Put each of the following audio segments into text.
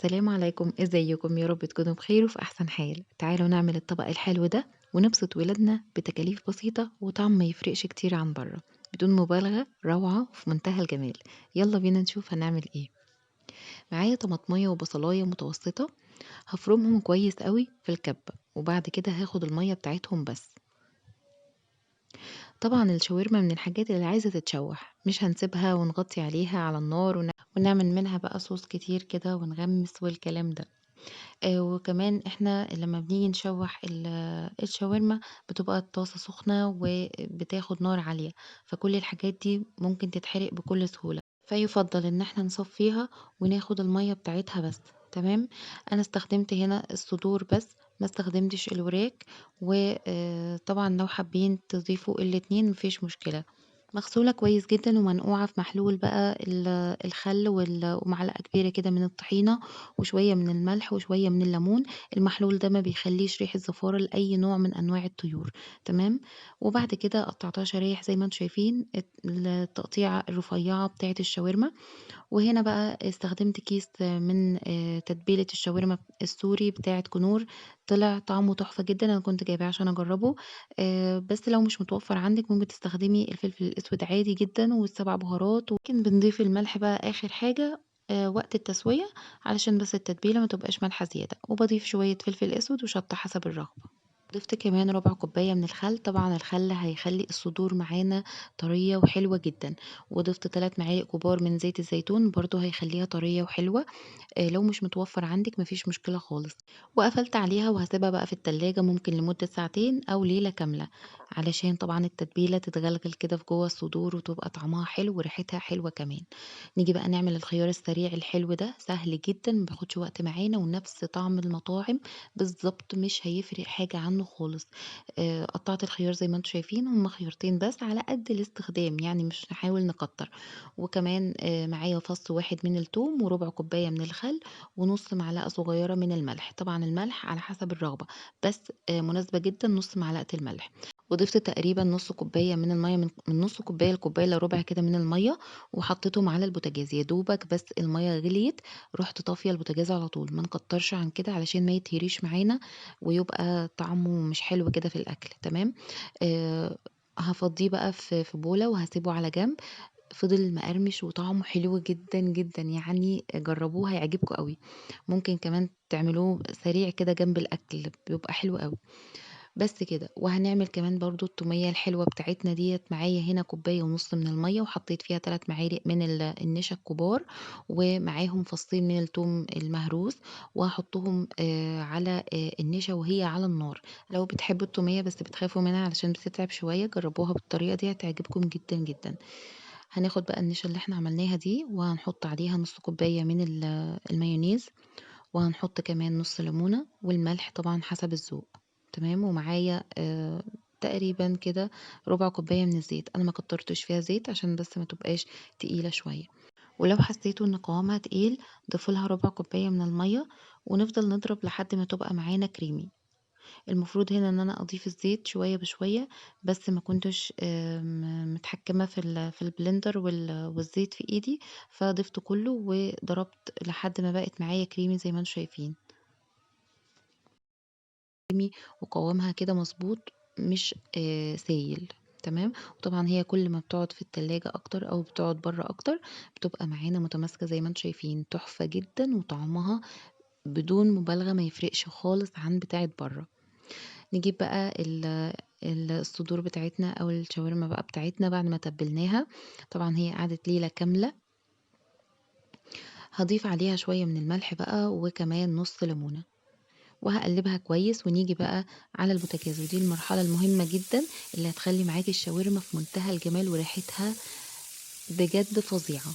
السلام عليكم، إزيكم؟ يا رب تكونوا بخير وفي أحسن حال. تعالوا نعمل الطبق الحلو ده ونبسط ولادنا بتكاليف بسيطة وطعم ما يفرقش كتير عن بره. بدون مبالغة، روعة وفي منتهى الجمال. يلا بينا نشوف هنعمل ايه. معايا طماطمية وبصلاية متوسطة، هفرمهم كويس قوي في الكبة، وبعد كده هاخد المية بتاعتهم بس. طبعا الشاورما من الحاجات اللي عايزة تتشوح، مش هنسيبها ونغطي عليها على النار ونعمل منها بقى صوص كتير كده ونغمس والكلام ده. وكمان إحنا لمّا بنيجي نشوّح الشاورما بتبقى الطاسة سخنة وبتاخد نار عالية، فكل الحاجات دي ممكن تتحرق بكل سهولة، فيُفضّل إن إحنا نصفّيها وناخد المَيّة بتاعتها بس. تمام. أنا استخدمت هنا الصدور بس، ما استخدمتش الوراك، طبعًا لو حابين تضيفوا الاتنين ما فيش مشكلة. مغسولة كويس جدًا ومنقوعة في محلول بقى الخل ومعلقة كبيرة كده من الطحينة وشوية من الملح وشوية من الليمون. المحلول ده ما بيخلّيش ريحة زفارة لأي نوع من أنواع الطيور. تمام. وبعد كده قطّعتها شرايح زي ما أنتم شايفين، التقطيعة الرفيّعة بتاعة الشاورما. وهنا بقى استخدمت كيس من تتبيلة الشاورما السوري بتاعة كنور، طلع طعمه تحفة جدًا. أنا كنت جايباه عشان أجرّبه. بس لو مش متوفّر عندِك ممكن تستخدمي الفلفل الأسود عادي جدًا والسبع بهارات، وممكن بنضيف الملح بقى آخر حاجة وقت التسوية، علشان بس التتبيلة ما تبقاش مالحة زيادة، وباضيف شوية فلفل أسود وشطة حسب الرغبة. ضِفت كمان ربع كوباية من الخل، طبعًا الخل هيخلّي الصدور معانا طرية وحلوة جدًا. وضِفت 3 معالق كبار من زيت الزيتون، برضه هيخلّيها طرية وحلوة. لو مش متوفّر عندِك ما فيش مشكلة خالص. وقفلت عليها وهاسيبها بقى في التلاجة ممكن لمدة ساعتين أو ليلة كاملة، علشان طبعًا التتبيلة تتغلغل كده في جوّه الصدور وتبقى طعمها حلو وريحتها حلوة كمان. نيجي بقى نعمل الخيار السريع الحلو ده، سهل جدًا ما بياخدش وقت معانا ونفس طعم المطاعم بالضبط، مش هيفرق حاجة عنه خالص. قطّعت الخيار زي ما أنتم شايفين، هُم خيارتين بس على قد الاستخدام، يعني مش هنحاول نكتّر. وكمان معايا فص واحد من التوم وربع كوباية من الخل ونُص معلقة صغيرة من الملح. طبعًا الملح على حسب الرغبة، بس مناسبة جدًا نُص معلقة الملح. وضِفت تقريبًا نُص كوباية من المَيّة، من نُص كوباية لكوباية إلا ربع كده من المَيّة، وحطيتهم على البوتاجاز. يا دوبك بس المَيّة غليت، رُحت طافية البوتاجاز على طول، ما نكتّرش عن كده علشان ما يتهريش معانا ويبقى طعمه مش حلو كده في الأكل. تمام. هافضّيه بقى في بولة وهاسيبه على جنب. فضل مقرمش وطعمه حلو جدًا، جدًا، يعني جرّبوه هيعجبكم أوي. ممكن كمان تعملوه سريع كده جنب الأكل، بيبقى حلو أوي. بس كده. وهنعمل كمان برضه التومية الحلوة بتاعتنا ديّة. معايا هنا كوباية ونُص من المَيّة وحطيت فيها 3 معالق من النشا الكبار، ومعاهم فصين من التوم المهروس، وهاحطهم على النشا وهي على النار. لو بتحبوا التومية بس بتخافوا منها علشان بتتعب شوية، جرّبوها بالطريقة دي هتعجبكم جدًا، جدًا. هناخد بقى النشا اللي إحنا عملناها دي وهنحط عليها نُص كوباية من المايونيز، وهنحط كمان نُص ليمونة، والملح طبعًا حسب الذوق. تمام. ومعايا تقريبًا كده ربع كوباية من الزيت، أنا ما كترتش فيها زيت عشان بس ما تبقاش تقيلة شوية. ولو حسيتوا إن قوامها تقيل ضيفوا لها ربع كوباية من المَيّة، ونفضل نضرب لحد ما تبقى معانا creamy. المفروض هنا إن أنا أضيف الزيت شوية بشوية، بس ما كنتش متحكمة في البلندر والزيت في إيدي، فضِفته كله وضربت لحد ما بقت معايا creamy زي ما أنتم شايفين. وقوامها كده مضبوط، مش سايل. تمام. وطبعًا هي كل ما بتقعد في التلاجة أكتر أو بتقعد برّه أكتر، بتبقى معانا متماسكة زي ما أنتم شايفين، تحفة جدًا وطعمها بدون مبالغة ما يفرقش خالص عن بتاعة برّه. نجيب بقى الصدور بتاعتنا أو الشاورما بقى بتاعتنا بعد ما تبلناها. طبعًا هي قعدت ليلة كاملة. هاضيف عليها شوية من الملح بقى وكمان نُص ليمونة، وهاقلّبها كويس ونيجي بقى على البوتاجاز. ودي المرحلة المهمة جدًا اللي هتخلّي معاكِ الشاورما في منتهى الجمال وريحتها بجد فظيعة.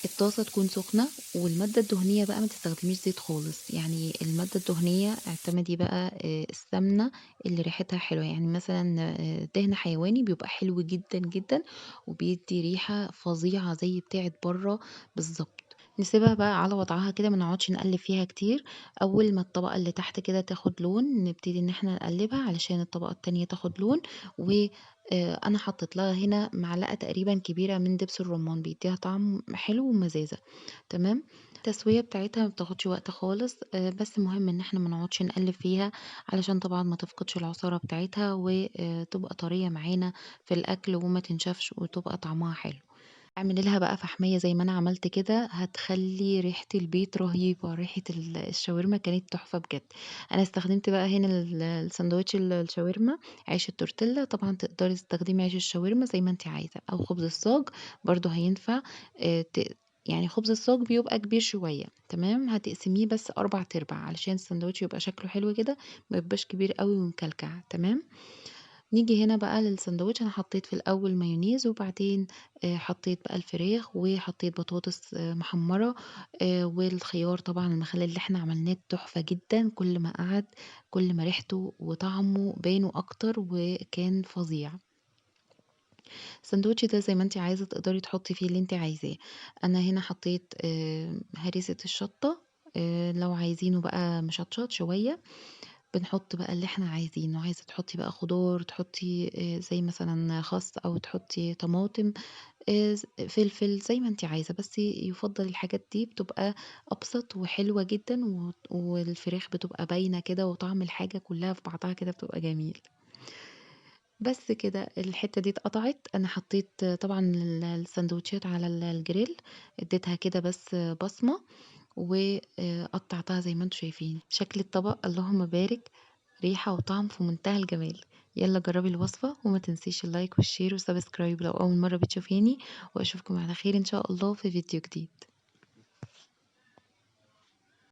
الطاسة تكون سخنة، والمادة الدهنية بقى ما تستخدميش زيت خالص، يعني المادة الدهنية اعتمدي بقى السمنة اللي ريحتها حلوة، يعني مثلًا دهن حيواني بيبقى حلو جدًا، جدًا، وبيدّي ريحة فظيعة زي بتاعة برّه بالضبط. نسيبها بقى على وضعها كده ما نقعدش نقلّب فيها كتير. أول ما الطبقة اللي تحت كده تاخد لون نبتدي إن إحنا نقلّبها علشان الطبقة التانية تاخد لون. و أنا حطيت لها هنا معلقة تقريبًا كبيرة من دبس الرمان، بيدّيها طعم حلو ومزازة. تمام. التسوية بتاعتها ما بتاخدش وقت خالص، بس مهم إن إحنا ما نقعدش نقلِّب فيها علشان طبعًا ما تفقدش العصارة بتاعتها تبقى طرية معانا في الأكل وما تنشفش وتبقى طعمها حلو. اعملي لها بقى فحمية زي ما أنا عملت كده، هتخلّي ريحة البيت رهيبة، ريحة الشاورما كانت تحفة بجد. أنا استخدمت بقى هنا الساندوتش الشاورما عيش التورتيلا، طبعًا تقدري تستخدمي عيش الشاورما زي ما أنتِ عايزة، أو خبز الصاج برضه هينفع. يعني خبز الصاج بيبقى كبير شوية، تمام، هتقسميه بس 4/4 علشان الساندوتش يبقى شكله حلو كده، ما يبقاش كبير أوي ومكلكع، تمام. نيجي هنا بقى للساندوتش، أنا حطيت في الأول مايونيز وبعدين حطيت بقى الفراخ وحطيت بطاطس محمّرة، والخيار طبعًا المخلل اللي إحنا عملناه تحفة جدًا، كل ما قعد كل ما ريحته وطعمه بانوا أكتر وكان فظيع. الساندوتش ده زي ما أنتِ عايزة تقدري تحطّي فيه اللي أنتِ عايزاه. أنا هنا حطيت هريسة الشطة، لو عايزينه بقى مشطشط شوية بنحط بقى اللي إحنا عايزينه، عايزة تحطّي بقى خضار تحطّي زي مثلًا خس أو تحطّي طماطم، فلفل زي ما أنتِ عايزة، بس يُفضّل الحاجات دي بتبقى أبسط وحلوة جدًا والفراخ بتبقى باينة كده وطعم الحاجة كلّها في بعضها كده بتبقى جميل. بس كده الحتّة دي اتقطعت، أنا حطيت طبعًا الساندوتشات على الجريل، اديتها كده بس بصمة قطّعتها زي ما أنتم شايفين. شكل الطبق اللهم بارك، ريحة وطعم في منتهى الجمال. يالّا جرّبي الوصفة وما تنسيش اللايك والشير وسبسكرايب لو أول مرّة بتشوفيني، وأشوفكم على خير إن شاء الله في فيديو جديد.